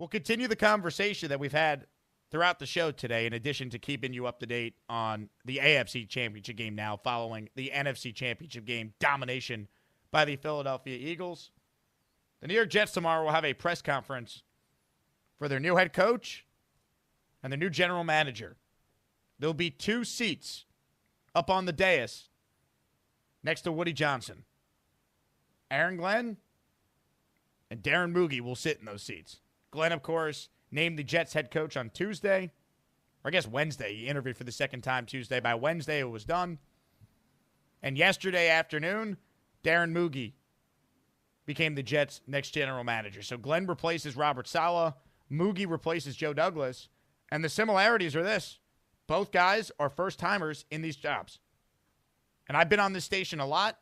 We'll continue the conversation that we've had throughout the show today, in addition to keeping you up to date on the AFC Championship game now following the NFC Championship game domination by the Philadelphia Eagles. The New York Jets tomorrow will have a press conference for their new head coach and their new general manager. There'll be 2 seats up on the dais next to Woody Johnson. Aaron Glenn and Darren Mougey will sit in those seats. Glenn, of course, named the Jets head coach on Tuesday. Or I guess Wednesday. He interviewed for the second time Tuesday. By Wednesday, it was done. And yesterday afternoon, Darren Mougey became the Jets' next general manager. So Glenn replaces Robert Saleh. Mougey replaces Joe Douglas. And the similarities are this. Both guys are first-timers in these jobs. And I've been on this station a lot.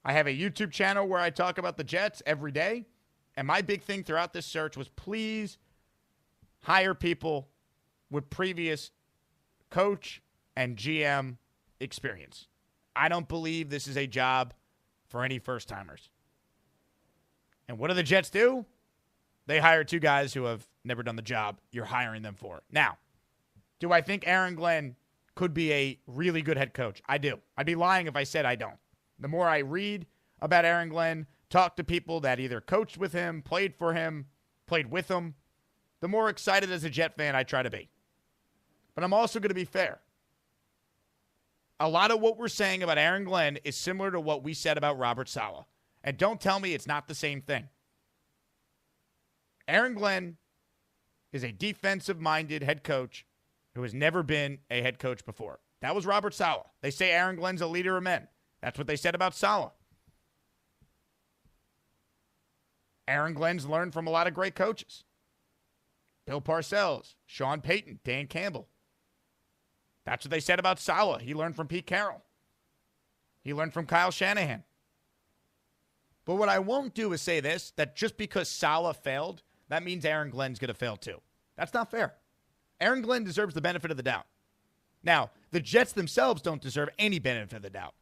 I have a YouTube channel where I talk about the Jets every day. And my big thing throughout this search was please hire people with previous coach and GM experience. I don't believe this is a job for any first-timers. And what do the Jets do? They hire 2 guys who have never done the job you're hiring them for. Now, do I think Aaron Glenn could be a really good head coach? I do. I'd be lying if I said I don't. The more I read about Aaron Glenn, talk to people that either coached with him, played for him, played with him, the more excited as a Jet fan I try to be. But I'm also going to be fair. A lot of what we're saying about Aaron Glenn is similar to what we said about Robert Saleh. And don't tell me it's not the same thing. Aaron Glenn is a defensive-minded head coach who has never been a head coach before. That was Robert Saleh. They say Aaron Glenn's a leader of men. That's what they said about Saleh. Aaron Glenn's learned from a lot of great coaches. Bill Parcells, Sean Payton, Dan Campbell. That's what they said about Saleh. He learned from Pete Carroll. He learned from Kyle Shanahan. But what I won't do is say this, that just because Saleh failed, that means Aaron Glenn's going to fail too. That's not fair. Aaron Glenn deserves the benefit of the doubt. Now, the Jets themselves don't deserve any benefit of the doubt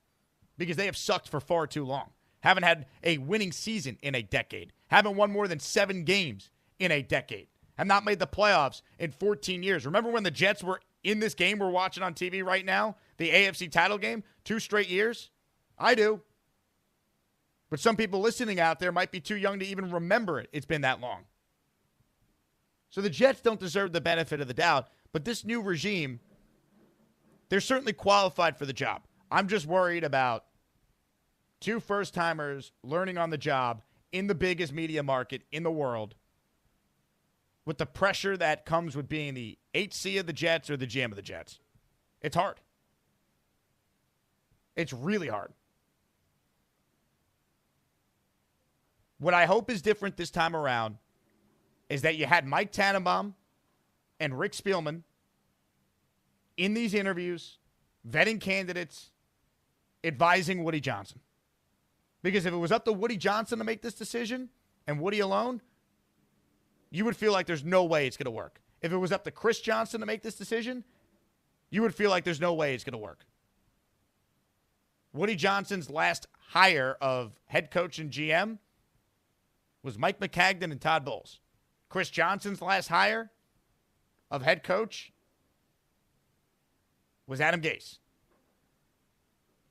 because they have sucked for far too long. Haven't had a winning season in a decade. Haven't won more than 7 games in a decade. Have not made the playoffs in 14 years. Remember when the Jets were in this game we're watching on TV right now? The AFC title game? 2 straight years? I do. But some people listening out there might be too young to even remember it. It's been that long. So the Jets don't deserve the benefit of the doubt. But this new regime, they're certainly qualified for the job. I'm just worried about 2 first-timers learning on the job in the biggest media market in the world with the pressure that comes with being the HC of the Jets or the GM of the Jets. It's hard. It's really hard. What I hope is different this time around is that you had Mike Tannenbaum and Rick Spielman in these interviews, vetting candidates, advising Woody Johnson. Because if it was up to Woody Johnson to make this decision, and Woody alone, you would feel like there's no way it's going to work. If it was up to Chris Johnson to make this decision, you would feel like there's no way it's going to work. Woody Johnson's last hire of head coach and GM was Mike McCagnon and Todd Bowles. Chris Johnson's last hire of head coach was Adam Gase.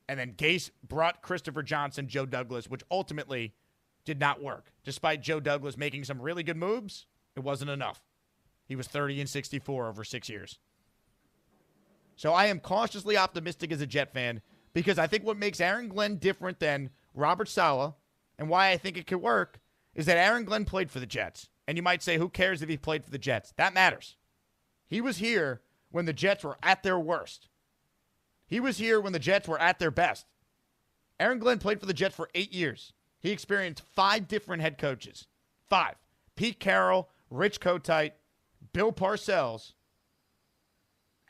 And then Gase brought Christopher Johnson, Joe Douglas, which ultimately did not work. Despite Joe Douglas making some really good moves, it wasn't enough. He was 30-64 over 6 years. So I am cautiously optimistic as a Jet fan because I think what makes Aaron Glenn different than Robert Saleh and why I think it could work is that Aaron Glenn played for the Jets. And you might say, who cares if he played for the Jets? That matters. He was here when the Jets were at their worst. He was here when the Jets were at their best. Aaron Glenn played for the Jets for 8 years. He experienced 5 different head coaches. 5. Pete Carroll, Rich Kotite, Bill Parcells,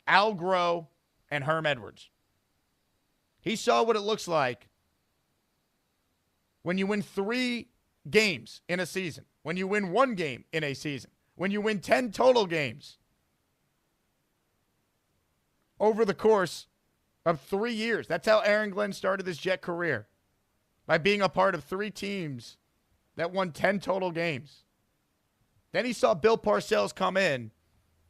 Al Groh, and Herm Edwards. He saw what it looks like when you win 3 games in a season, when you win 1 game in a season, when you win 10 total games over the course of 3 years. That's how Aaron Glenn started his Jet career, by being a part of 3 teams that won 10 total games. Then he saw Bill Parcells come in,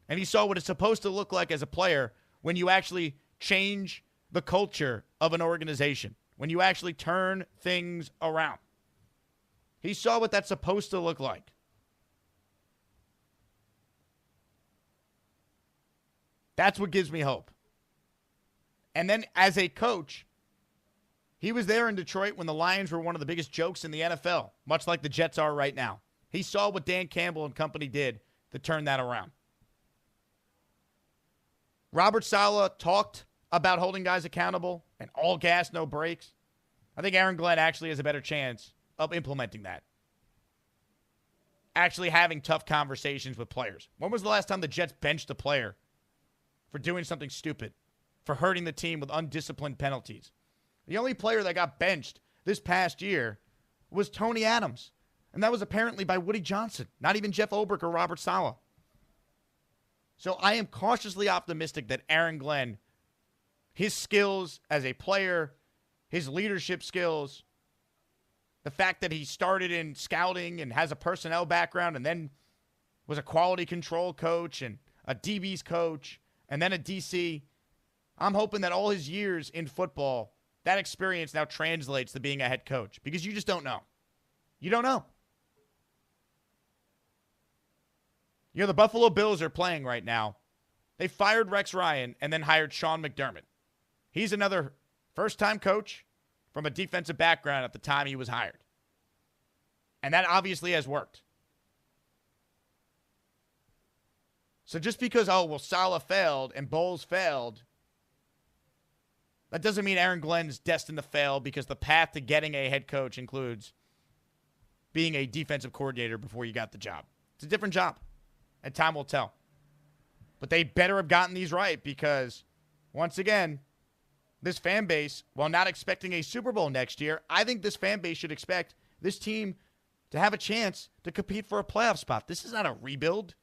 and he saw what it's supposed to look like as a player when you actually change the culture of an organization, when you actually turn things around. He saw what that's supposed to look like. That's what gives me hope. And then as a coach, he was there in Detroit when the Lions were one of the biggest jokes in the NFL, much like the Jets are right now. He saw what Dan Campbell and company did to turn that around. Robert Saleh talked about holding guys accountable and all gas, no brakes. I think Aaron Glenn actually has a better chance of implementing that. Actually having tough conversations with players. When was the last time the Jets benched a player for doing something stupid, for hurting the team with undisciplined penalties? The only player that got benched this past year was Tony Adams. And that was apparently by Woody Johnson, not even Jeff Ulbrich or Robert Saleh. So I am cautiously optimistic that Aaron Glenn, his skills as a player, his leadership skills, the fact that he started in scouting and has a personnel background and then was a quality control coach and a DB's coach and then a DC, I'm hoping that all his years in football, that experience now translates to being a head coach, because you just don't know. You don't know. You know, the Buffalo Bills are playing right now. They fired Rex Ryan and then hired Sean McDermott. He's another first-time coach from a defensive background at the time he was hired. And that obviously has worked. So just because, Saleh failed and Bowles failed, that doesn't mean Aaron Glenn's destined to fail, because the path to getting a head coach includes being a defensive coordinator before you got the job. It's a different job, and time will tell. But they better have gotten these right, because, once again, this fan base, while not expecting a Super Bowl next year, I think this fan base should expect this team to have a chance to compete for a playoff spot. This is not a rebuild.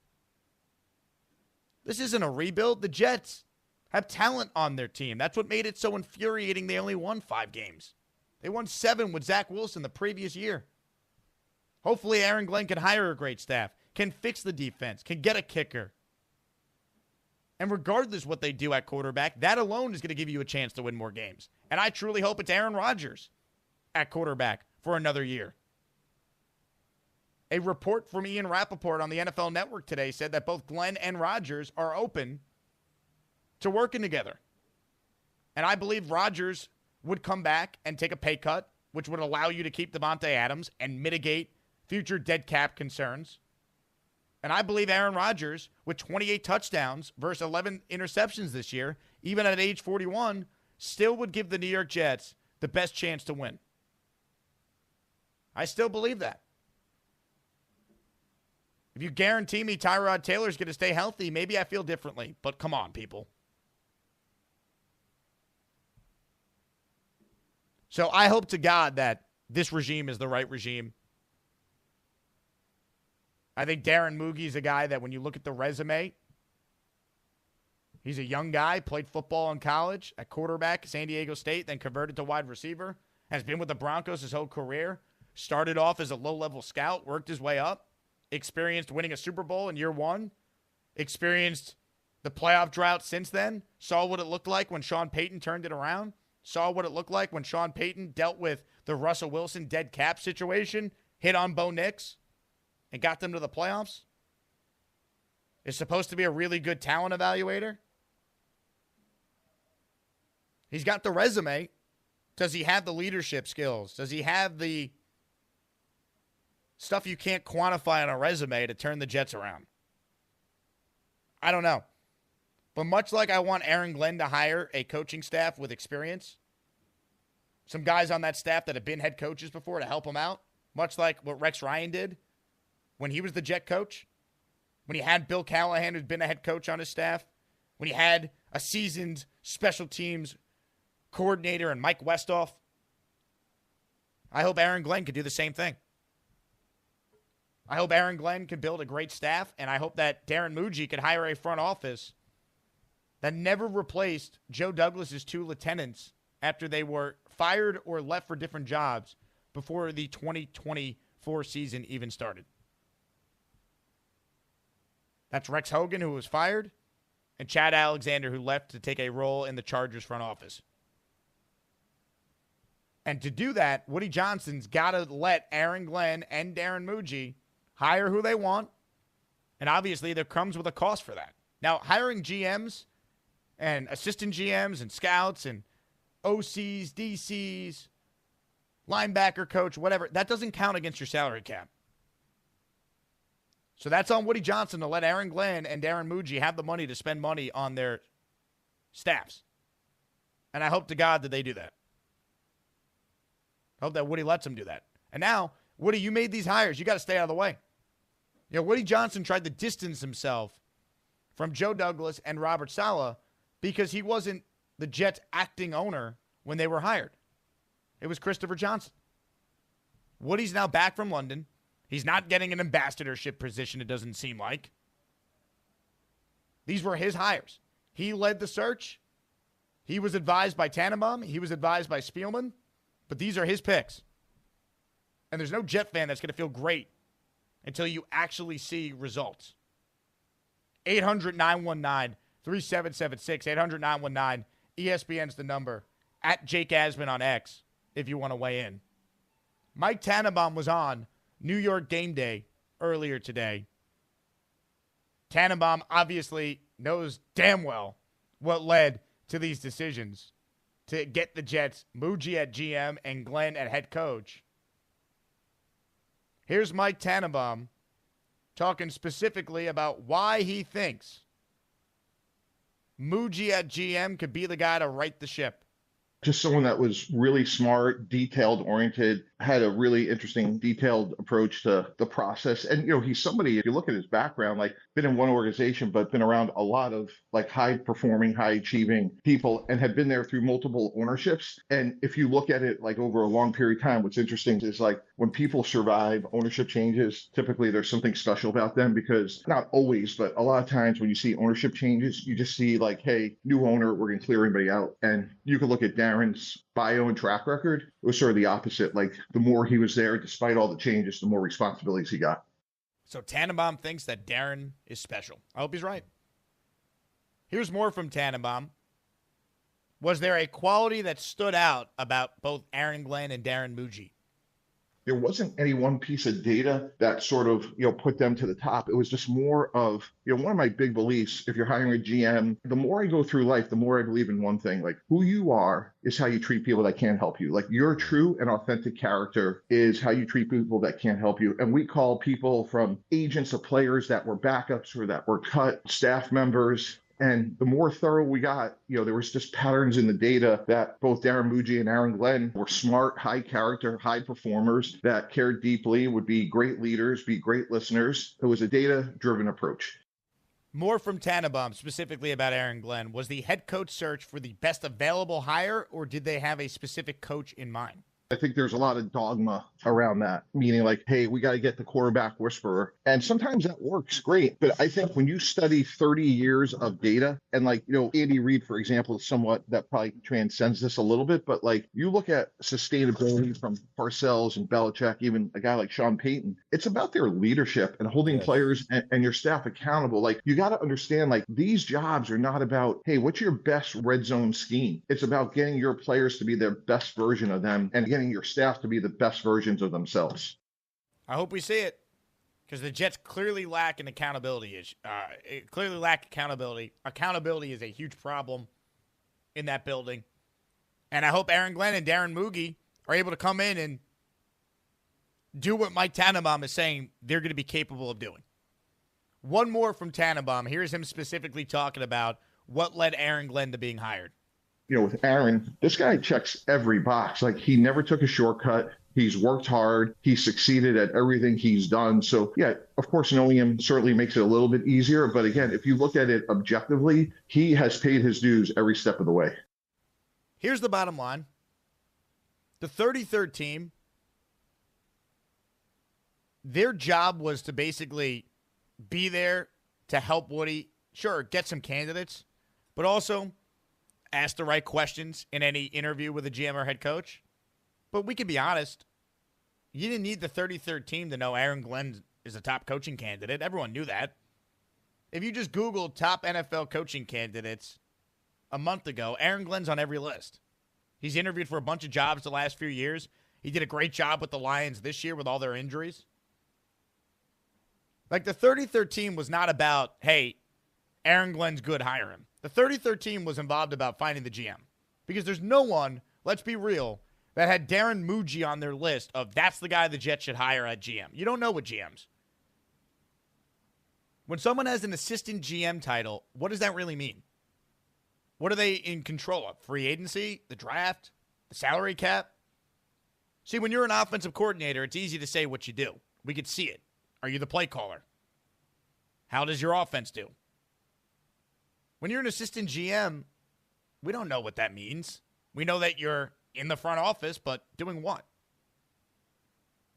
This isn't a rebuild. The Jets have talent on their team. That's what made it so infuriating they only won 5 games. They won 7 with Zach Wilson the previous year. Hopefully Aaron Glenn can hire a great staff, can fix the defense, can get a kicker. And regardless what they do at quarterback, that alone is going to give you a chance to win more games. And I truly hope it's Aaron Rodgers at quarterback for another year. A report from Ian Rappaport on the NFL Network today said that both Glenn and Rodgers are open to working together. And I believe Rodgers would come back and take a pay cut, which would allow you to keep Devontae Adams and mitigate future dead cap concerns. And I believe Aaron Rodgers, with 28 touchdowns versus 11 interceptions this year, even at age 41, still would give the New York Jets the best chance to win. I still believe that. If you guarantee me Tyrod Taylor's going to stay healthy, maybe I feel differently. But come on, people. So I hope to God that this regime is the right regime. I think Darren Mougey is a guy that when you look at the resume, he's a young guy, played football in college, at quarterback, San Diego State, then converted to wide receiver, has been with the Broncos his whole career, started off as a low-level scout, worked his way up, experienced winning a Super Bowl in year 1, experienced the playoff drought since then, saw what it looked like when Sean Payton turned it around, saw what it looked like when Sean Payton dealt with the Russell Wilson dead cap situation, hit on Bo Nix, and got them to the playoffs. Is supposed to be a really good talent evaluator. He's got the resume. Does he have the leadership skills? Does he have the stuff you can't quantify on a resume to turn the Jets around? I don't know. But much like I want Aaron Glenn to hire a coaching staff with experience, some guys on that staff that have been head coaches before to help him out, much like what Rex Ryan did when he was the Jet coach, when he had Bill Callahan, who's been a head coach on his staff, when he had a seasoned special teams coordinator and Mike Westhoff. I hope Aaron Glenn could do the same thing. I hope Aaron Glenn could build a great staff, and I hope that Darren Mougey could hire a front office that never replaced Joe Douglas's 2 lieutenants after they were fired or left for different jobs before the 2024 season even started. That's Rex Hogan, who was fired, and Chad Alexander, who left to take a role in the Chargers front office. And to do that, Woody Johnson's got to let Aaron Glenn and Darren Mougey hire who they want. And obviously, there comes with a cost for that. Now, hiring GMs and assistant GMs and scouts and OCs, DCs, linebacker coach, whatever, that doesn't count against your salary cap. So that's on Woody Johnson to let Aaron Glenn and Darren Mougey have the money to spend money on their staffs. And I hope to God that they do that. I hope that Woody lets them do that. And now, Woody, you made these hires. You got to stay out of the way. You know, Woody Johnson tried to distance himself from Joe Douglas and Robert Saleh because he wasn't the Jets' acting owner when they were hired. It was Christopher Johnson. Woody's now back from London. He's not getting an ambassadorship position, it doesn't seem like. These were his hires. He led the search. He was advised by Tannenbaum. He was advised by Spielman. But these are his picks. And there's no Jet fan that's going to feel great until you actually see results. 800-919-3776. 800-919. ESPN's the number. At Jake Asman on X if you want to weigh in. Mike Tannenbaum was on New York Game Day earlier today. Tannenbaum obviously knows damn well what led to these decisions to get the Jets Mougey at GM and Glenn at head coach. Here's Mike Tannenbaum talking specifically about why he thinks Mougey at GM could be the guy to right the ship. Just someone that was really smart, detailed-oriented, had a really interesting, detailed approach to the process. And, you know, he's somebody, if you look at his background, like, been in one organization, but been around a lot of, like, high-performing, high-achieving people and had been there through multiple ownerships. And if you look at it, like, over a long period of time, what's interesting is, like, when people survive ownership changes, typically there's something special about them because, not always, but a lot of times when you see ownership changes, you just see, like, hey, new owner, we're going to clear everybody out. And you can look at Darren's bio and track record. It was sort of the opposite. Like, the more he was there, despite all the changes, the more responsibilities he got. So Tannenbaum thinks that Darren is special. I hope he's right. Here's more from Tannenbaum. Was there a quality that stood out about both Aaron Glenn and Darren Mougey? There wasn't any one piece of data that sort of, you know, put them to the top. It was just more of, you know, one of my big beliefs, if you're hiring a GM, the more I go through life, the more I believe in one thing, like, who you are is how you treat people that can't help you. Like, your true and authentic character is how you treat people that can't help you. And we call people from agents of players that were backups or that were cut, staff members. And the more thorough we got, you know, there was just patterns in the data that both Darren Mougey and Aaron Glenn were smart, high character, high performers that cared deeply, would be great leaders, be great listeners. It was a data-driven approach. More from Tannenbaum, specifically about Aaron Glenn. Was the head coach search for the best available hire, or did they have a specific coach in mind? I think there's a lot of dogma around that, meaning like, hey, we got to get the quarterback whisperer. And sometimes that works great. But I think when you study 30 years of data, and like, you know, Andy Reid, for example, is somewhat that probably transcends this a little bit. But like, you look at sustainability from Parcells and Belichick, even a guy like Sean Payton, it's about their leadership and holding players and your staff accountable. Like, you got to understand, like, these jobs are not about, hey, what's your best red zone scheme? It's about getting your players to be their best version of them and getting your staff to be the best versions of themselves. I hope we see it, because the Jets clearly lack an accountability. Clearly lack accountability. Accountability is a huge problem in that building. And I hope Aaron Glenn and Darren Mougey are able to come in and do what Mike Tannenbaum is saying they're going to be capable of doing. One more from Tannenbaum. Here's him specifically talking about what led Aaron Glenn to being hired. You know, with Aaron, this guy checks every box. Like, he never took a shortcut. He's worked hard. He's succeeded at everything he's done. So, yeah, of course, knowing him certainly makes it a little bit easier. But again, if you look at it objectively, he has paid his dues every step of the way. Here's the bottom line. The 33rd team, their job was to basically be there to help Woody, sure, get some candidates, but also ask the right questions in any interview with a GM or head coach. But we can be honest. You didn't need the 33rd team to know Aaron Glenn is a top coaching candidate. Everyone knew that. If you just Google top NFL coaching candidates a month ago, Aaron Glenn's on every list. He's interviewed for a bunch of jobs the last few years. He did a great job with the Lions this year with all their injuries. Like, the 33rd team was not about, hey, Aaron Glenn's good, hire him. The 33rd team was involved about finding the GM. Because there's no one, let's be real, that had Darren Mougey on their list of that's the guy the Jets should hire at GM. You don't know what GMs. When someone has an assistant GM title, what does that really mean? What are they in control of? Free agency, the draft, the salary cap? See, when you're an offensive coordinator, it's easy to say what you do. We could see it. Are you the play caller? How does your offense do? When you're an assistant GM, we don't know what that means. We know that you're in the front office, but doing what?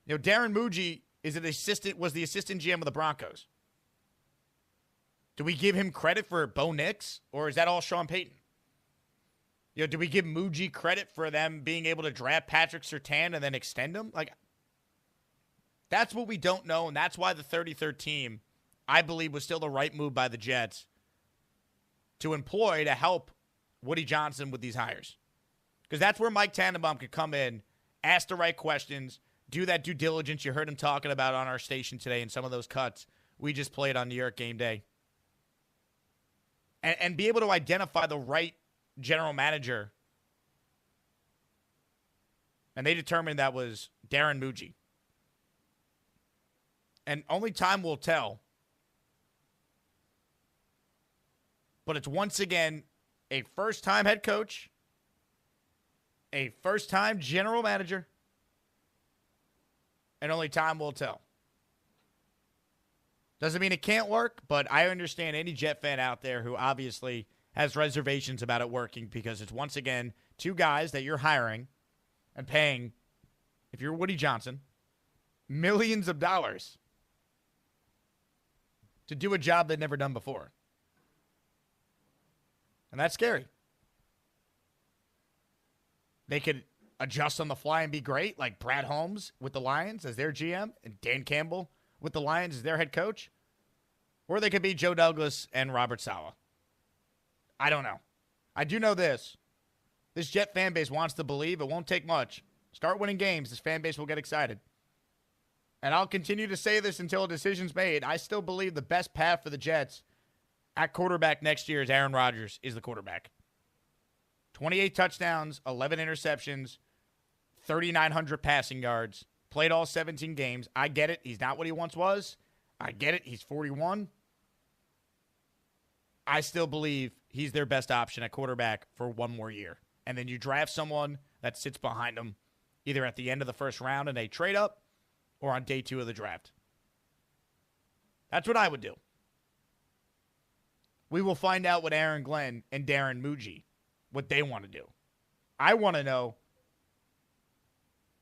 You know, Darren Mougey was the assistant GM of the Broncos. Do we give him credit for Bo Nix, or is that all Sean Payton? You know, do we give Mougey credit for them being able to draft Patrick Surtain and then extend him? Like, that's what we don't know, and that's why the 33rd team, I believe, was still the right move by the Jets to employ to help Woody Johnson with these hires. Because that's where Mike Tannenbaum could come in, ask the right questions, do that due diligence you heard him talking about on our station today in some of those cuts we just played on New York Game Day. And be able to identify the right general manager. And they determined that was Darren Mougey. And only time will tell. But it's once again a first-time head coach, a first-time general manager, and only time will tell. Doesn't mean it can't work, but I understand any Jet fan out there who obviously has reservations about it working because it's, once again, two guys that you're hiring and paying, if you're Woody Johnson, millions of dollars to do a job they've never done before. And that's scary. They could adjust on the fly and be great, like Brad Holmes with the Lions as their GM and Dan Campbell with the Lions as their head coach. Or they could be Joe Douglas and Robert Saleh. I don't know. I do know this. This Jet fan base wants to believe it won't take much. Start winning games, this fan base will get excited. And I'll continue to say this until a decision's made. I still believe the best path for the Jets at quarterback next year is Aaron Rodgers is the quarterback. 28 touchdowns, 11 interceptions, 3,900 passing yards, played all 17 games. I get it. He's not what he once was. I get it. He's 41. I still believe he's their best option at quarterback for one more year. And then you draft someone that sits behind him either at the end of the first round and they trade up or on day 2 of the draft. That's what I would do. We will find out what Aaron Glenn and Darren Mougey, what they want to do. I want to know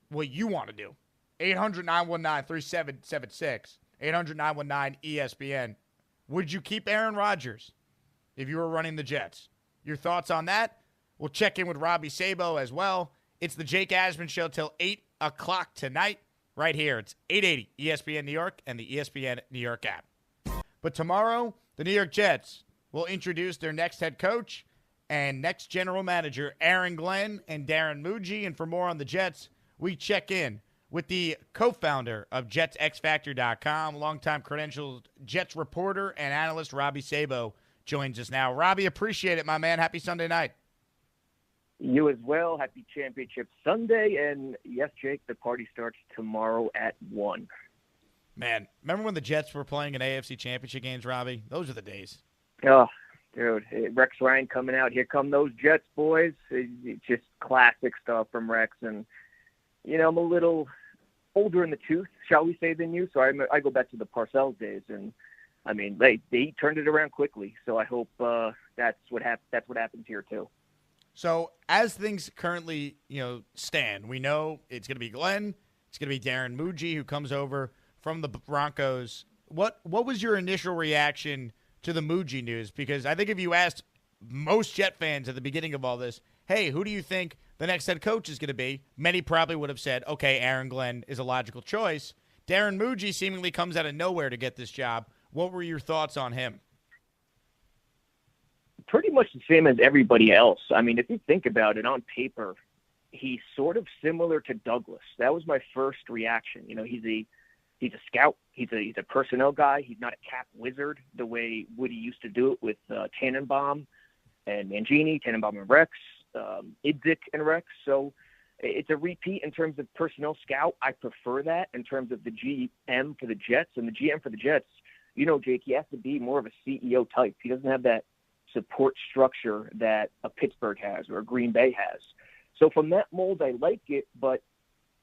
what you want to do. 800-919-3776. 800-919-ESPN. Would you keep Aaron Rodgers if you were running the Jets? Your thoughts on that? We'll check in with Robbie Sabo as well. It's the Jake Asman Show till 8 o'clock tonight right here. It's 880 ESPN New York and the ESPN New York app. But tomorrow, the New York Jets will introduce their next head coach and next general manager, Aaron Glenn and Darren Mougey. And for more on the Jets, we check in with the co-founder of JetsXFactor.com, longtime credentialed Jets reporter and analyst Robbie Sabo joins us now. Robbie, appreciate it, my man. Happy Sunday night. You as well. Happy Championship Sunday. And yes, Jake, the party starts tomorrow at 1. Man, remember when the Jets were playing in AFC Championship games, Robbie? Those are the days. Oh, dude. Rex Ryan coming out. Here come those Jets, boys. It's just classic stuff from Rex. And, you know, I'm a little older in the tooth, shall we say, than you. So I go back to the Parcells days. And, I mean, they turned it around quickly. So I hope that's what happens here, too. So as things currently, stand, we know it's going to be Glenn. It's going to be Darren Mougey, who comes over from the Broncos. What was your initial reaction to the Mougey news? Because I think if you asked most Jet fans at the beginning of all this, hey, who do you think the next head coach is going to be? Many probably would have said, okay, Aaron Glenn is a logical choice. Darren Mougey seemingly comes out of nowhere to get this job. What were your thoughts on him? pretty much the same as everybody else. I mean, if you think about it on paper, he's sort of similar to Douglas. That was my first reaction. You know, he's a scout. He's a personnel guy. He's not a cap wizard the way Woody used to do it with Tannenbaum and Mangini, Tannenbaum and Rex, Idzik and Rex. So it's a repeat in terms of personnel scout. I prefer that in terms of the GM for the Jets. And the GM for the Jets, you know, Jake, he has to be more of a CEO type. He doesn't have that support structure that a Pittsburgh has or a Green Bay has. So from that mold, I like it, but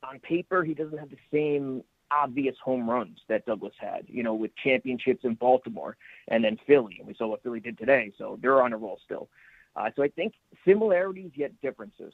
on paper, he doesn't have the same obvious home runs that Douglas had, you know, with championships in Baltimore and then Philly. And we saw what Philly did today, so they're on a roll still. So I think similarities yet differences.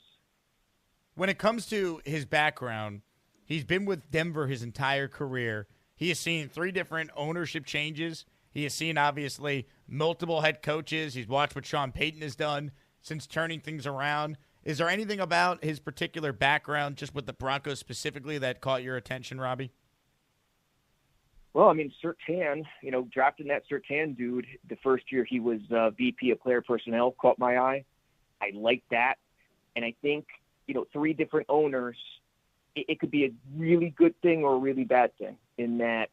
When it comes to his background, he's been with Denver his entire career. He has seen 3 different ownership changes. He has seen, obviously, multiple head coaches. He's watched what Sean Payton has done since turning things around. Is there anything about his particular background, just with the Broncos specifically, that caught your attention, Robbie? Well, I mean, Surtain, you know, drafting that Surtain dude the first year he was VP of player personnel caught my eye. I like that. And I think, you know, 3 different owners, it could be a really good thing or a really bad thing in that,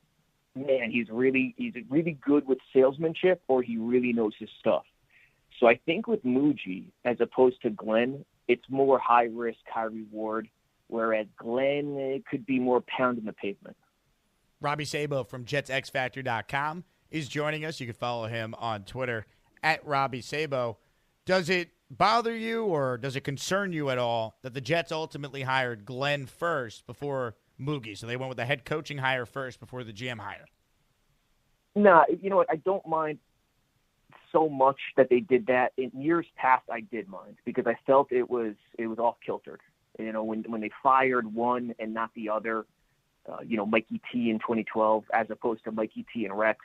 man, he's really good with salesmanship or he really knows his stuff. So I think with Mougey, as opposed to Glenn, it's more high risk, high reward, whereas Glenn, it could be more pounding the pavement. Robbie Sabo from JetsXFactor.com is joining us. You can follow him on Twitter at Robbie Sabo. Does it bother you or does it concern you at all that the Jets ultimately hired Glenn first before Mougey? So they went with the head coaching hire first before the GM hire. No, you know what? I don't mind so much that they did that. In years past, I did mind because I felt it was off kiltered. You know, when they fired one and not the other, you know, Mikey T in 2012 as opposed to Mikey T and Rex.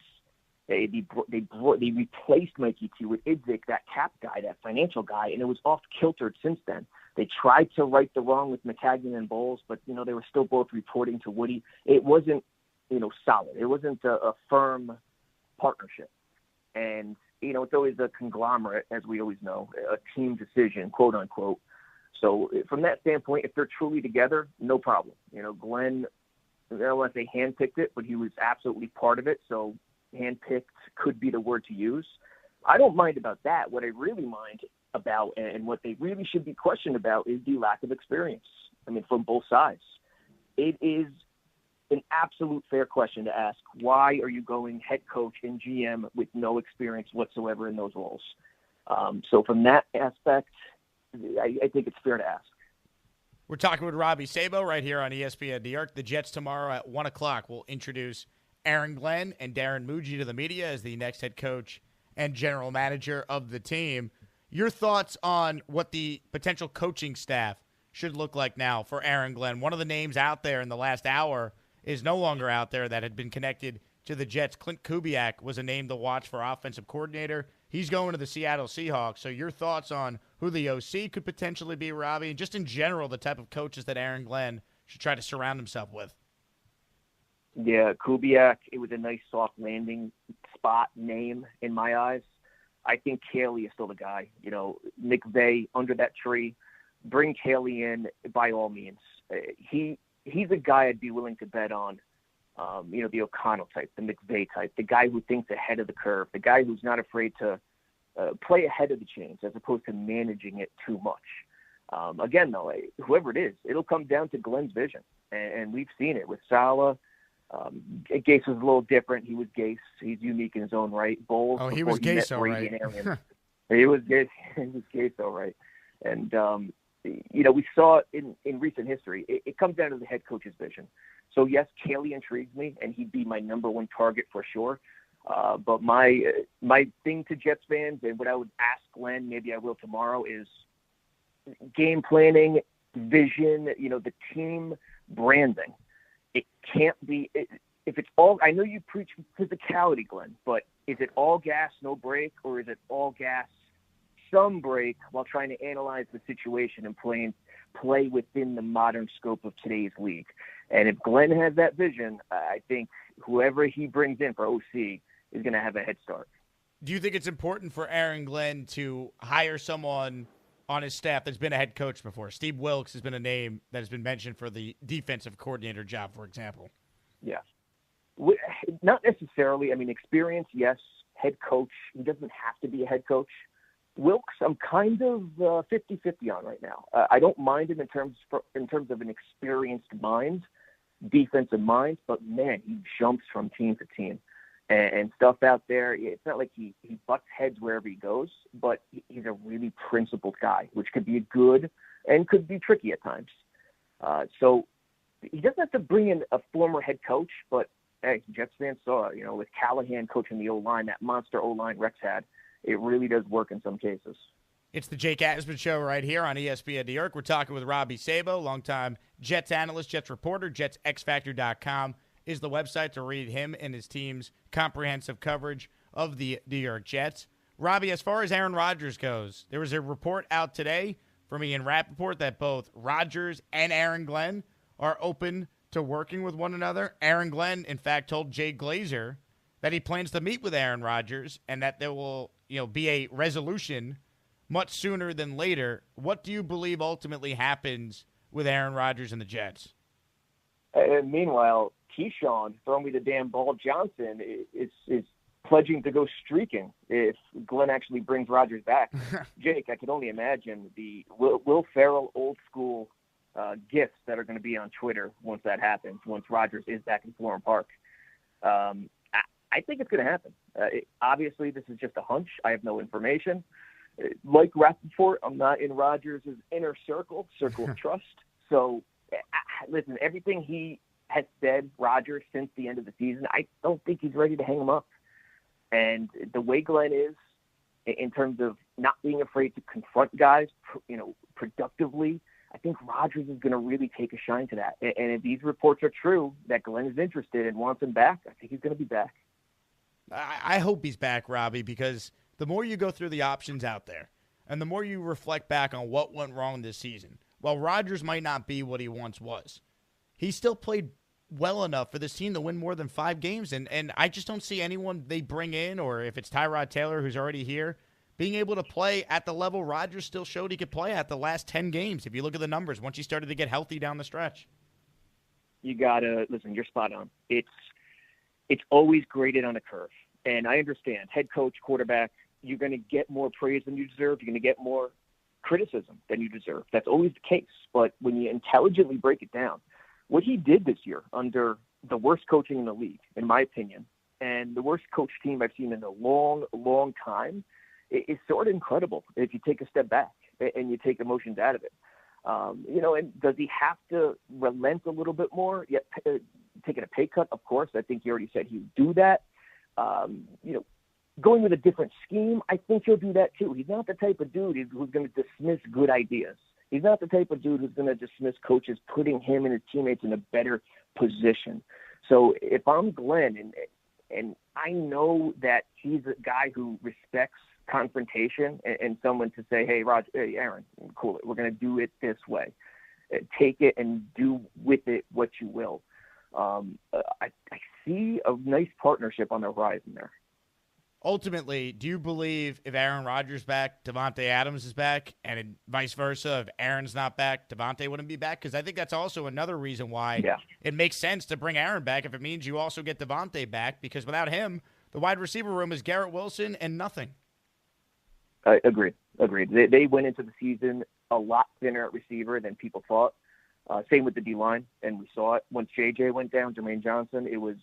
They replaced Mikey T with Idzik, that cap guy, that financial guy, and it was off kiltered since then. They tried to right the wrong with McCagnon and Bowles, but, you know, they were still both reporting to Woody. It wasn't, you know, solid. It wasn't a firm partnership. And, you know, it's always a conglomerate, as we always know, a team decision, quote unquote. So from that standpoint, if they're truly together, no problem. You know, Glenn, I don't want to say handpicked it, but he was absolutely part of it. So handpicked could be the word to use. I don't mind about that. What I really mind about and what they really should be questioned about is the lack of experience. I mean, from both sides. It is an absolute fair question to ask. Why are you going head coach and GM with no experience whatsoever in those roles? So from that aspect, I think it's fair to ask. We're talking with Robbie Sabo right here on ESPN New York. The Jets tomorrow at 1 o'clock will introduce Aaron Glenn and Darren Mougey to the media as the next head coach and general manager of the team. Your thoughts on what the potential coaching staff should look like now for Aaron Glenn? One of the names out there in the last hour is no longer out there that had been connected to the Jets. Clint Kubiak was a name to watch for offensive coordinator. He's going to the Seattle Seahawks. So your thoughts on who the OC could potentially be, Robbie, and just in general the type of coaches that Aaron Glenn should try to surround himself with? Yeah, Kubiak, it was a nice soft landing spot name in my eyes. I think Caley is still the guy. You know, McVay under that tree. Bring Caley in by all means. He's a guy I'd be willing to bet on. You know, the O'Connell type, the McVay type, the guy who thinks ahead of the curve, the guy who's not afraid to play ahead of the chains as opposed to managing it too much. Again, though, whoever it is, it'll come down to Glenn's vision. And we've seen it with Saleh. Gase was a little different. He was Gase. He's unique in his own right. Bowles. Oh, he was Gase, all right. He was Gase. He was Gase, all right. And, you know, we saw in recent history, it comes down to the head coach's vision. So, yes, Caley intrigues me, and he'd be my number one target for sure. But my thing to Jets fans, and what I would ask Glenn, maybe I will tomorrow, is game planning, vision, you know, the team branding. It can't be if it's all – I know you preach physicality, Glenn, but is it all gas, no break, or is it all gas, some break while trying to analyze the situation and play within the modern scope of today's league? And if Glenn has that vision, I think whoever he brings in for OC is going to have a head start. Do you think it's important for Aaron Glenn to hire someone on his staff that's been a head coach before? Steve Wilkes has been a name that has been mentioned for the defensive coordinator job, for example. Yeah. Not necessarily. I mean, experience, yes. Head coach, he doesn't have to be a head coach. Wilkes, I'm kind of 50-50 on right now. I don't mind him in terms of an experienced mind, defensive mind, but man, he jumps from team to team and stuff out there. It's not like he butts heads wherever he goes, but he's a really principled guy, which could be good and could be tricky at times. So he doesn't have to bring in a former head coach, but hey, Jets fans saw, with Callahan coaching the O-line, that monster O-line Rex had, it really does work in some cases. It's the Jake Asman Show right here on ESPN New York. We're talking with Robbie Sabo, longtime Jets analyst, Jets reporter. JetsXFactor.com is the website to read him and his team's comprehensive coverage of the New York Jets. Robbie, as far as Aaron Rodgers goes, there was a report out today from Ian Rappaport that both Rodgers and Aaron Glenn are open to working with one another. Aaron Glenn, in fact, told Jay Glazer that he plans to meet with Aaron Rodgers and that there will be a resolution much sooner than later. What do you believe ultimately happens with Aaron Rodgers and the Jets? And meanwhile, Keyshawn, throw me the damn ball, Johnson is pledging to go streaking if Glenn actually brings Rodgers back. Jake, I can only imagine the Will Ferrell old school gifts that are going to be on Twitter once that happens, once Rodgers is back in Florham Park. I think it's going to happen. Obviously, this is just a hunch. I have no information. Like Rappaport, I'm not in Rodgers' inner circle of trust. So, listen, everything he has said, Rodgers, since the end of the season, I don't think he's ready to hang him up. And the way Glenn is, in terms of not being afraid to confront guys, productively, I think Rodgers is going to really take a shine to that. And if these reports are true, that Glenn is interested and wants him back, I think he's going to be back. I hope he's back, Robbie, because the more you go through the options out there and the more you reflect back on what went wrong this season, while Rodgers might not be what he once was, he still played well enough for this team to win more than 5 games. And I just don't see anyone they bring in, or if it's Tyrod Taylor who's already here, being able to play at the level Rodgers still showed he could play at the last 10 games. If you look at the numbers, once he started to get healthy down the stretch. You got to, listen, you're spot on. It's always graded on a curve. And I understand, head coach, quarterback, you're going to get more praise than you deserve. You're going to get more criticism than you deserve. That's always the case. But when you intelligently break it down, what he did this year under the worst coaching in the league, in my opinion, and the worst coach team I've seen in a long, long time, is sort of incredible if you take a step back and you take emotions out of it. And does he have to relent a little bit more? Yet taking a pay cut, of course. I think he already said he would do that. Going with a different scheme, I think he'll do that too. He's not the type of dude who's going to dismiss good ideas. He's not the type of dude who's going to dismiss coaches putting him and his teammates in a better position. So if I'm Glenn, and I know that he's a guy who respects confrontation and someone to say, hey, Aaron, cool it. We're going to do it this way. Take it and do with it what you will. I see a nice partnership on the horizon there. Ultimately, do you believe if Aaron Rodgers is back, Davante Adams is back, and vice versa, if Aaron's not back, Davante wouldn't be back? Because I think that's also another reason why it makes sense to bring Aaron back if it means you also get Davante back, because without him, the wide receiver room is Garrett Wilson and nothing. Agreed. They went into the season a lot thinner at receiver than people thought. Same with the D-line, and we saw it. Once J.J. went down, Jermaine Johnson, it was,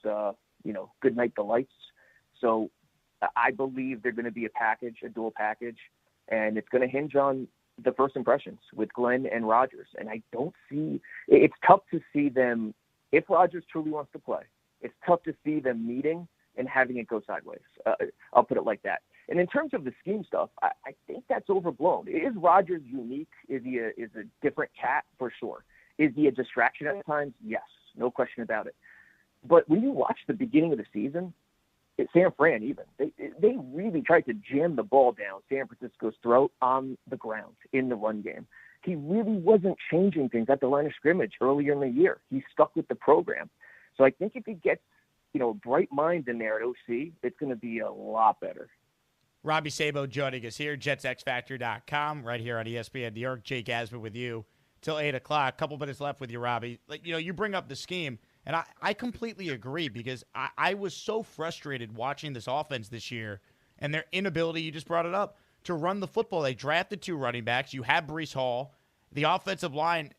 good night the lights. So I believe they're going to be a dual package, and it's going to hinge on the first impressions with Glenn and Rodgers. And I don't see – it's tough to see them – if Rodgers truly wants to play, it's tough to see them meeting and having it go sideways. I'll put it like that. And in terms of the scheme stuff, I think that's overblown. Is Rodgers unique? Is he a different cat? For sure. Is he a distraction at times? Yes, no question about it. But when you watch the beginning of the season, San Fran even, they really tried to jam the ball down San Francisco's throat on the ground in the run game. He really wasn't changing things at the line of scrimmage earlier in the year. He stuck with the program. So I think if he gets, bright minds in there at OC, it's going to be a lot better. Robbie Sabo joining us here, JetsXFactor.com, right here on ESPN New York. Jake Asman with you till 8 o'clock. Couple minutes left with you, Robbie. You bring up the scheme, and I completely agree because I was so frustrated watching this offense this year and their inability, you just brought it up, to run the football. They drafted 2 running backs. You have Breece Hall. The offensive line,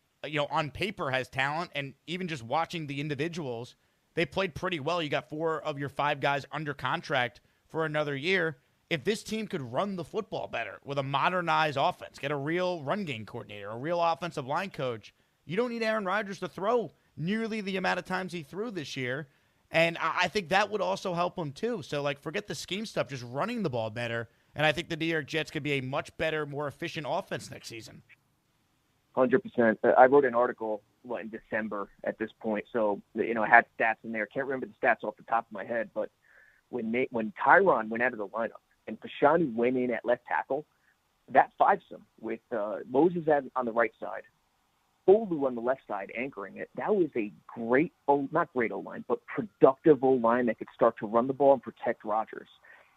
on paper has talent, and even just watching the individuals, they played pretty well. You got 4 of your 5 guys under contract for another year. If this team could run the football better with a modernized offense, get a real run game coordinator, a real offensive line coach, you don't need Aaron Rodgers to throw nearly the amount of times he threw this year. And I think that would also help him too. So, forget the scheme stuff, just running the ball better. And I think the New York Jets could be a much better, more efficient offense next season. 100%. I wrote an article in December at this point. So, I had stats in there. Can't remember the stats off the top of my head, but when Tyron went out of the lineup, and Fashanu went in at left tackle, that fivesome with Moses on the right side, Olu on the left side anchoring it, that was a not great O-line, but productive O-line that could start to run the ball and protect Rodgers.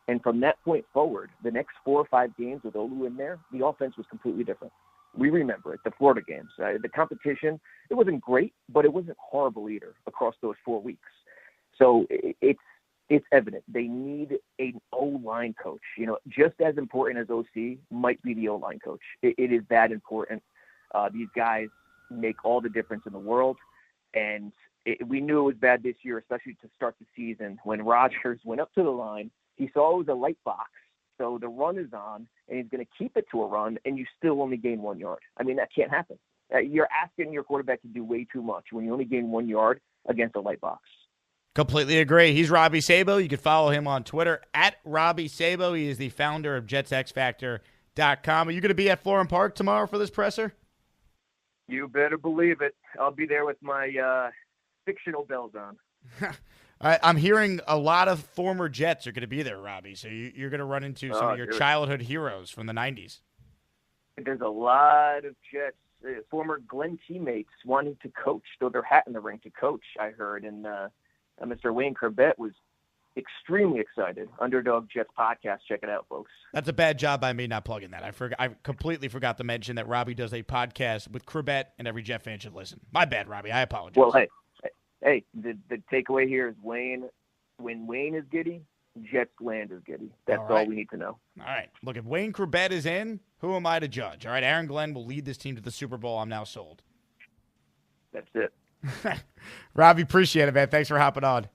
And from that point forward, the next 4 or 5 games with Olu in there, the offense was completely different. We remember it, the Florida games. The competition, it wasn't great, but it wasn't horrible either across those 4 weeks. So it's evident they need an O-line coach. Just as important as OC might be the O-line coach. It is that important. These guys make all the difference in the world. And we knew it was bad this year, especially to start the season. When Rodgers went up to the line, he saw it was a light box. So the run is on, and he's going to keep it to a run, and you still only gain 1 yard. I mean, that can't happen. You're asking your quarterback to do way too much when you only gain 1 yard against a light box. Completely agree. He's Robbie Sabo. You can follow him on Twitter at Robbie Sabo. He is the founder of JetsXFactor.com. Are you going to be at Florham Park tomorrow for this presser? You better believe it. I'll be there with my fictional bells on. I'm hearing a lot of former Jets are going to be there, Robbie. So you're going to run into some of your childhood heroes from the 90s. There's a lot of Jets, former Glenn teammates wanting to coach, throw their hat in the ring to coach, I heard. And Mr. Wayne Corbett was extremely excited. Underdog Jets podcast. Check it out, folks. That's a bad job by me not plugging that. I completely forgot to mention that Robbie does a podcast with Corbett, and every Jet fan should listen. My bad, Robbie. I apologize. Well, hey, the takeaway here is Wayne. When Wayne is giddy, Jets land is giddy. That's all we need to know. All right. Look, if Wayne Corbett is in, who am I to judge? All right, Aaron Glenn will lead this team to the Super Bowl. I'm now sold. That's it. Robbie, appreciate it, man. Thanks for hopping on.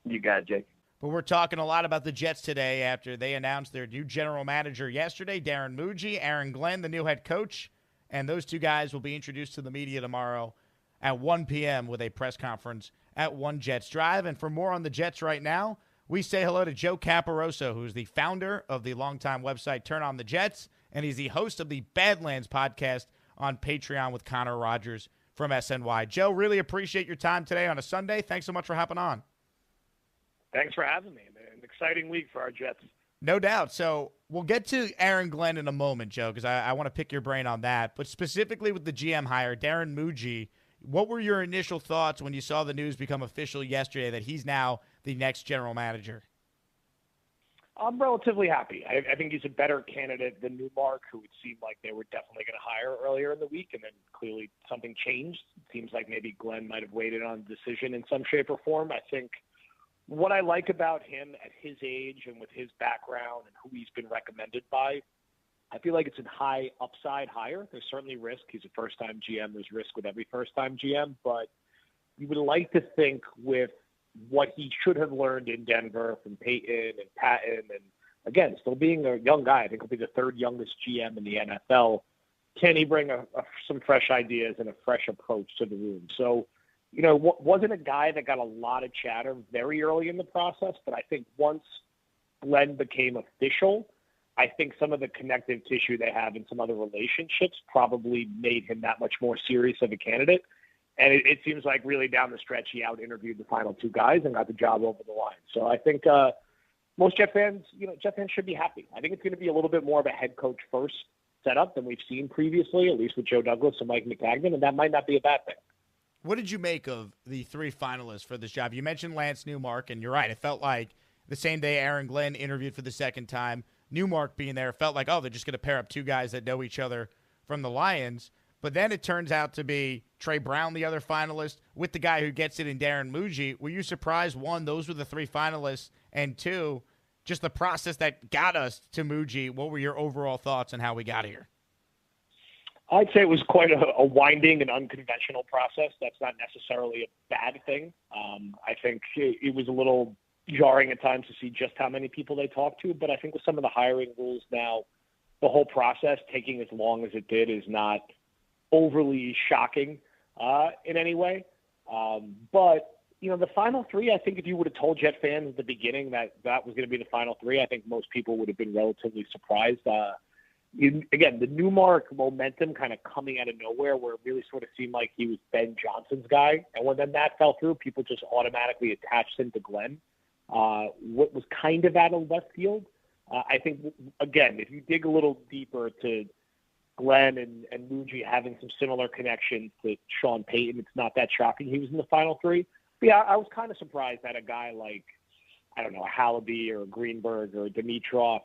You got it, Jake. But we're talking a lot about the Jets today after they announced their new general manager yesterday, Darren Mougey, Aaron Glenn, the new head coach. And those 2 guys will be introduced to the media tomorrow at 1 p.m. with a press conference at 1 Jets Drive. And for more on the Jets right now, we say hello to Joe Caporoso, who's the founder of the longtime website Turn On the Jets, and he's the host of the Badlands podcast on Patreon with Connor Rogers from SNY. Joe, really appreciate your time today on a Sunday. Thanks so much for hopping on. Thanks for having me, man. An exciting week for our Jets. No doubt. So we'll get to Aaron Glenn in a moment, Joe, because I want to pick your brain on that. But specifically with the GM hire, Darren Mougey, what were your initial thoughts when you saw the news become official yesterday that he's now the next general manager? I'm relatively happy. I think he's a better candidate than Newmark, who it seemed like they were definitely going to hire earlier in the week, and then clearly something changed. It seems like maybe Glenn might have waited on a decision in some shape or form. I think what I like about him at his age and with his background and who he's been recommended by, I feel like it's a high upside hire. There's certainly risk. He's a first-time GM. There's risk with every first-time GM, but you would like to think with what he should have learned in Denver from Peyton and Patton, and again, still being a young guy, I think he'll be the 3rd youngest GM in the NFL. Can he bring some fresh ideas and a fresh approach to the room? So, wasn't a guy that got a lot of chatter very early in the process, but I think once Glenn became official, I think some of the connective tissue they have in some other relationships probably made him that much more serious of a candidate. And it seems like really down the stretch, he out-interviewed the final 2 guys and got the job over the line. So I think most Jet fans should be happy. I think it's going to be a little bit more of a head coach first setup than we've seen previously, at least with Joe Douglas and Mike McCagnon, and that might not be a bad thing. What did you make of the 3 finalists for this job? You mentioned Lance Newmark, and you're right. It felt like the same day Aaron Glenn interviewed for the second time. Newmark being there felt like, oh, they're just going to pair up two guys that know each other from the Lions. But then it turns out to be Trey Brown, the other finalist, with the guy who gets it in Darren Mougey. Were you surprised, one, those were the three finalists, and two, just the process that got us to Mougey? What were your overall thoughts on how we got here? I'd say it was quite a winding and unconventional process. That's not necessarily a bad thing. I think it was a little jarring at times to see just how many people they talked to, but I think with some of the hiring rules now, the whole process taking as long as it did is not overly shocking in any way. But, the final three, I think if you would have told Jet fans at the beginning that was going to be the final three, I think most people would have been relatively surprised. Again, the Newmark momentum kind of coming out of nowhere where it really sort of seemed like he was Ben Johnson's guy. And when then that fell through, people just automatically attached him to Glenn. What was kind of out of left field. I think, again, if you dig a little deeper to Glenn and Mougey having some similar connections to Sean Payton, it's not that shocking he was in the final three. But yeah, I was kind of surprised that a guy like, I don't know, a Hallaby or a Greenberg or a Dimitroff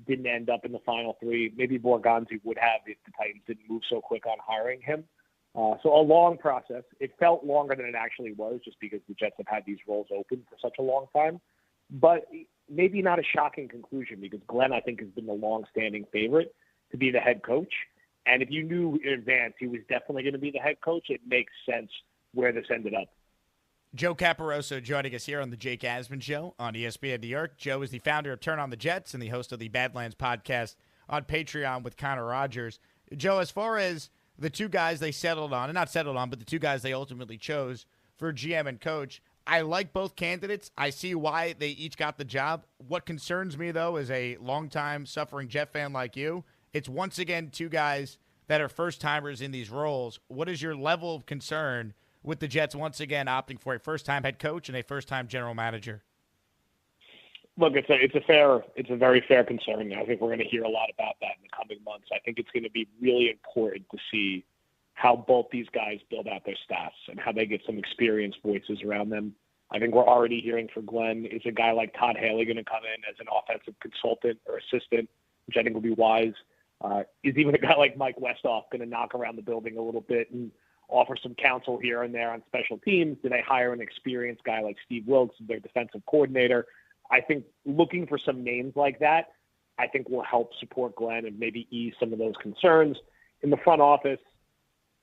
didn't end up in the final three. Maybe Borgonzi would have if the Titans didn't move so quick on hiring him. So a long process. It felt longer than it actually was just because the Jets have had these roles open for such a long time. But maybe not a shocking conclusion because Glenn, I think, has been the long-standing favorite to be the head coach. And if you knew in advance he was definitely going to be the head coach, it makes sense where this ended up. Joe Caporoso joining us here on the Jake Asman Show on ESPN New York. Joe is the founder of Turn on the Jets and the host of the Badlands podcast on Patreon with Connor Rogers. Joe, as far as the two guys they settled on, and not settled on, but the two guys they ultimately chose for GM and coach, I like both candidates. I see why they each got the job. What concerns me, though, as a longtime suffering Jet fan like you, it's once again two guys that are first-timers in these roles. What is your level of concern with the Jets once again opting for a first-time head coach and a first-time general manager? Look, it's a very fair concern. I think we're going to hear a lot about that in the coming months. I think it's going to be really important to see how both these guys build out their staffs and how they get some experienced voices around them. I think we're already hearing for Glenn, is a guy like Todd Haley going to come in as an offensive consultant or assistant, which I think will be wise? Is even a guy like Mike Westhoff going to knock around the building a little bit and offer some counsel here and there on special teams? Do they hire an experienced guy like Steve Wilkes, their defensive coordinator? I think looking for some names like that, I think will help support Glenn and maybe ease some of those concerns. In the front office,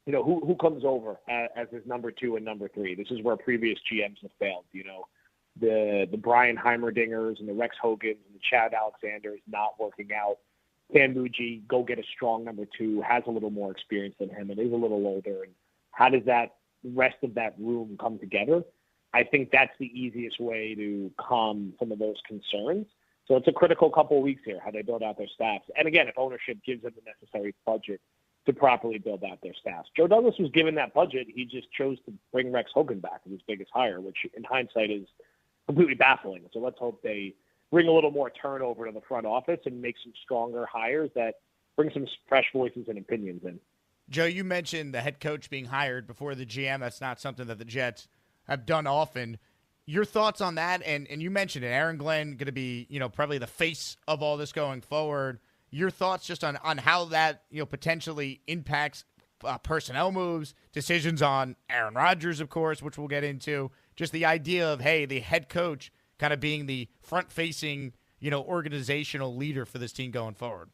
who comes over as his number two and number three? This is where previous GMs have failed. The Brian Heimerdingers and the Rex Hogans and the Chad Alexanders not working out. Can Mougey go get a strong number two, has a little more experience than him, and is a little older. And how does that rest of that room come together? I think that's the easiest way to calm some of those concerns. So it's a critical couple of weeks here, how they build out their staffs. And again, if ownership gives them the necessary budget to properly build out their staffs. Joe Douglas was given that budget. He just chose to bring Rex Hogan back as his biggest hire, which in hindsight is completely baffling. So let's hope they bring a little more turnover to the front office and make some stronger hires that bring some fresh voices and opinions in. Joe, you mentioned the head coach being hired before the GM. That's not something that the Jets have done often. Your thoughts on that? And you mentioned it, Aaron Glenn going to be, probably the face of all this going forward. Your thoughts just on how that, potentially impacts personnel moves, decisions on Aaron Rodgers, of course, which we'll get into. Just the idea of, hey, the head coach kind of being the front-facing, organizational leader for this team going forward.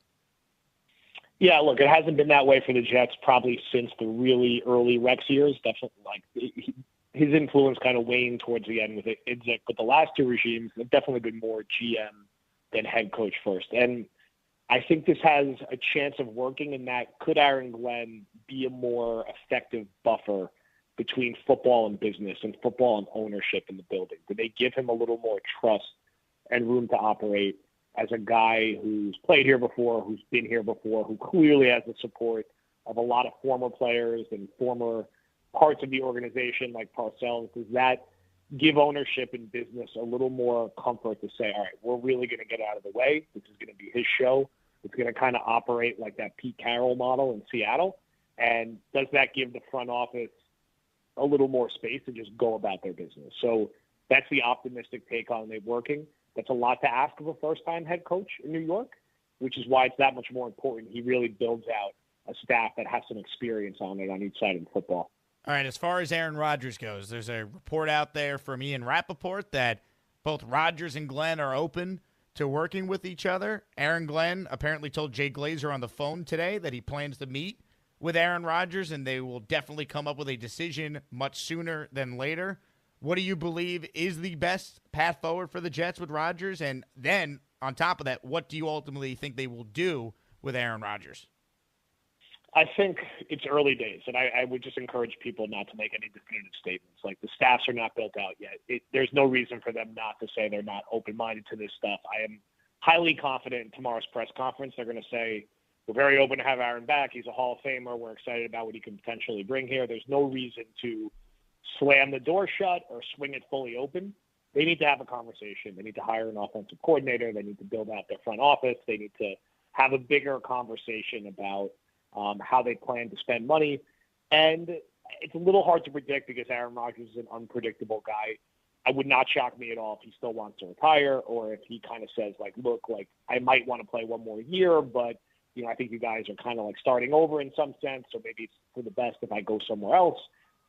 Yeah, look, it hasn't been that way for the Jets probably since the really early Rex years. Definitely, his influence kind of waned towards the end with Idzik, but the last two regimes have definitely been more GM than head coach first. And I think this has a chance of working in that could Aaron Glenn be a more effective buffer between football and business and football and ownership in the building? Do they give him a little more trust and room to operate as a guy who's played here before, who's been here before, who clearly has the support of a lot of former players and former parts of the organization like Parcells? Does that give ownership in business a little more comfort to say, all right, we're really going to get out of the way. This is going to be his show. It's going to kind of operate like that Pete Carroll model in Seattle. And does that give the front office a little more space to just go about their business? So that's the optimistic take on it working. That's a lot to ask of a first-time head coach in New York, which is why it's that much more important he really builds out a staff that has some experience on it on each side of the football. All right, as far as Aaron Rodgers goes, there's a report out there from Ian Rappaport that both Rodgers and Glenn are open to working with each other. Aaron Glenn apparently told Jay Glazer on the phone today that he plans to meet with Aaron Rodgers, and they will definitely come up with a decision much sooner than later. What do you believe is the best path forward for the Jets with Rodgers? And then, on top of that, what do you ultimately think they will do with Aaron Rodgers? I think it's early days, and I would just encourage people not to make any definitive statements. Like, the staffs are not built out yet. There's no reason for them not to say they're not open-minded to this stuff. I am highly confident in tomorrow's press conference they're going to say, we're very open to have Aaron back. He's a Hall of Famer. We're excited about what he can potentially bring here. There's no reason to slam the door shut or swing it fully open. They need to have a conversation. They need to hire an offensive coordinator. They need to build out their front office. They need to have a bigger conversation about how they plan to spend money. And it's a little hard to predict because Aaron Rodgers is an unpredictable guy. It would not shock me at all if he still wants to retire, or if he kind of says, like, look, like, I might want to play one more year, but, you know, I think you guys are kind of like starting over in some sense, so maybe it's for the best if I go somewhere else.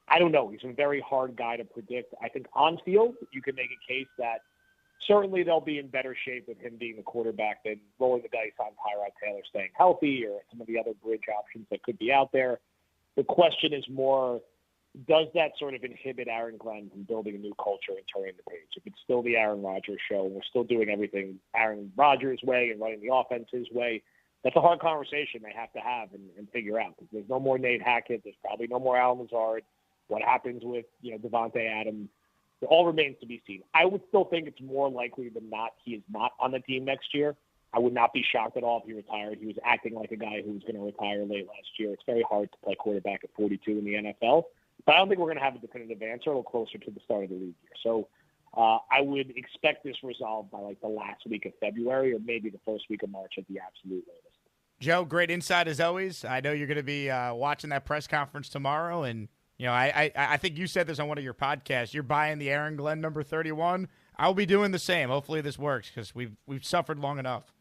I don't know. He's a very hard guy to predict. I think on field, you can make a case that certainly they'll be in better shape with him being the quarterback than rolling the dice on Tyrod Taylor staying healthy or some of the other bridge options that could be out there. The question is more, does that sort of inhibit Aaron Glenn from building a new culture and turning the page? If it's still the Aaron Rodgers show and we're still doing everything Aaron Rodgers' way and running the offense his way, that's a hard conversation they have to have and figure out. Because there's no more Nate Hackett. There's probably no more Alan Lazard. What happens with, Devontae Adams? It all remains to be seen. I would still think it's more likely than not he is not on the team next year. I would not be shocked at all if he retired. He was acting like a guy who was going to retire late last year. It's very hard to play quarterback at 42 in the NFL. But I don't think we're going to have a definitive answer a little closer to the start of the league year. So I would expect this resolved by like the last week of February or maybe the first week of March at the absolute latest. Joe, great insight as always. I know you're going to be watching that press conference tomorrow, and I think you said this on one of your podcasts. You're buying the Aaron Glenn number 31. I'll be doing the same. Hopefully this works because we've suffered long enough.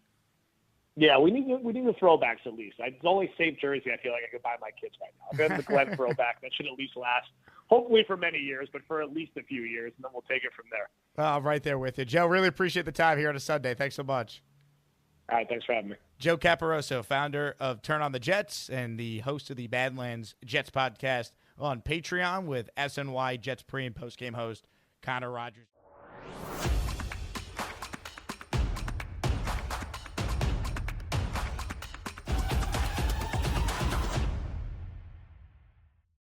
Yeah, we need the throwbacks at least. It's the only safe jersey I feel like I could buy my kids right now. I've got the Glenn throwback. That should at least last, hopefully for many years, but for at least a few years, and then we'll take it from there. I'm right there with you. Joe, really appreciate the time here on a Sunday. Thanks so much. All right, thanks for having me. Joe Caparoso, founder of Turn on the Jets and the host of the Badlands Jets podcast on Patreon with SNY Jets pre- and post-game host Connor Rogers.